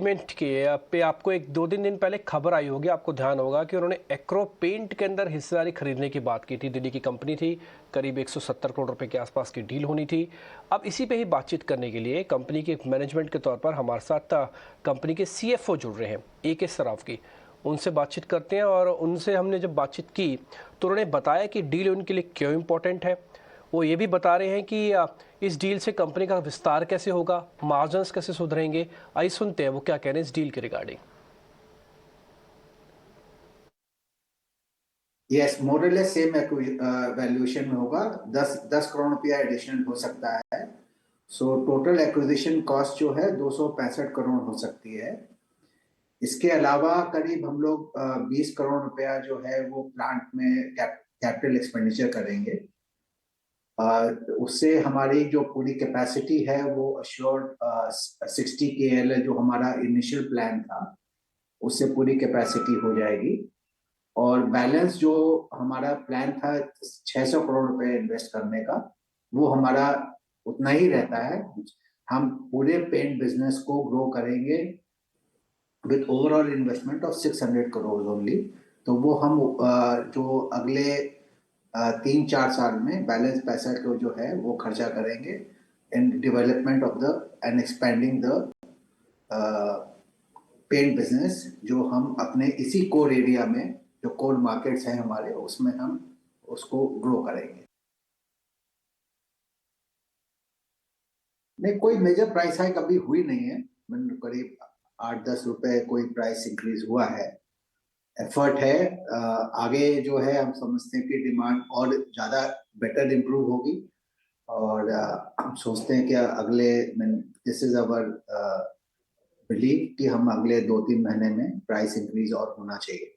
Minute के पे आपको एक 2-3 दिन पहले खबर आई होगी, आपको ध्यान होगा कि उन्होंने एक्रो पेंट के अंदर हिस्सेदारी खरीदने की बात की थी। दिल्ली की कंपनी थी, करीब 170 करोड़ रुपए के आसपास की डील होनी थी। अब इसी पे ही बातचीत करने के लिए कंपनी के मैनेजमेंट के तौर पर हमारे साथ कंपनी के सीएफओ जुड़ रहे हैं, AK सराफ। उनसे बातचीत करते हैं और उनसे हमने जब बातचीत की तो उन्होंने बताया कि डील उनके लिए क्यों इम्पोर्टेंट है। वो ये भी बता रहे हैं कि इस डील से कंपनी का विस्तार कैसे होगा, मार्जिन्स कैसे सुधरेंगे। आइए सुनते हैं वो क्या कह रहे हैं इस डील के रिगार्डिंग। यस, मोरलेस सेम वैल्यूएशन में होगा। 10 करोड़ रुपया एडिशनल हो सकता है। सो टोटल एक्विजिशन कॉस्ट जो है 265 करोड़ हो सकती है। इसके अलावा करीब हम लोग 20 करोड़ रुपया जो है वो प्लांट में कैपिटल एक्सपेंडिचर करेंगे। उससे हमारी जो पूरी कैपेसिटी है वो अश्योर्ड 60 KL जो हमारा इनिशियल प्लान था, उससे पूरी कैपेसिटी हो जाएगी। और बैलेंस जो हमारा प्लान था 600 करोड़ रुपए इन्वेस्ट करने का, वो हमारा उतना ही रहता है। हम पूरे पेंट बिजनेस को ग्रो करेंगे with overall investment of 600 crore only. तो वो हम जो अगले 3-4 साल में बैलेंस पैसा को जो है वो खर्चा करेंगे in development of the and expanding the paint business, जो हम अपने इसी कोर एरिया में जो कोर मार्केट्स हैं हमारे, उसमें हम उसको ग्रो करेंगे। नहीं, कोई मेजर प्राइस हाइक अभी हुई नहीं है। करीब 8-10 रुपए कोई प्राइस इंक्रीज हुआ है। एफर्ट है। आगे जो है हम समझते हैं कि डिमांड और ज्यादा बेटर इम्प्रूव होगी। और हम सोचते हैं कि अगले दिस इज अवर बिलीव कि हम अगले 2-3 महीने में प्राइस इंक्रीज और होना चाहिए।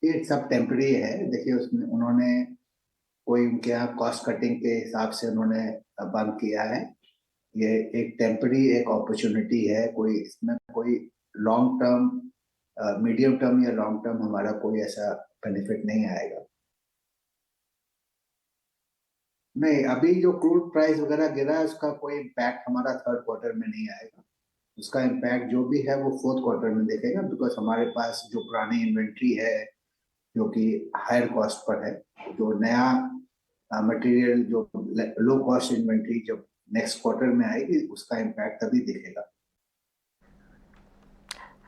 ये सब टेम्पररी है। देखिए, उसमें उन्होंने कोई उनके यहाँ कॉस्ट कटिंग के हिसाब से उन्होंने बंद किया है। ये एक टेम्पररी एक अपॉर्चुनिटी है। कोई इसमें कोई लॉन्ग टर्म, मीडियम टर्म या लॉन्ग टर्म हमारा कोई ऐसा बेनिफिट नहीं आएगा। नहीं, अभी जो क्रूड प्राइस वगैरह गिरा है उसका कोई इम्पैक्ट हमारा थर्ड क्वार्टर में नहीं आएगा। उसका इम्पैक्ट जो भी है वो फोर्थ क्वार्टर में देखेगा, बिकॉज हमारे पास जो पुरानी इन्वेंट्री है जो कि हायर कॉस्ट पर है, जो नया मटेरियल जो लो कॉस्ट इन्वेंट्री जब नेक्स्ट क्वार्टर में आएगी उसका इम्पैक्ट तभी दिखेगा।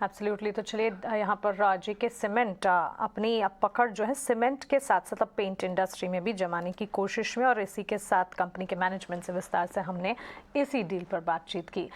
एब्सोल्युटली। तो चलिए यहाँ पर जेके सीमेंट अपनी पकड़ जो है सीमेंट के साथ साथ अब पेंट इंडस्ट्री में भी जमाने की कोशिश में, और इसी के साथ कंपनी के मैनेजमेंट से विस्तार से हमने इसी डील पर बातचीत की।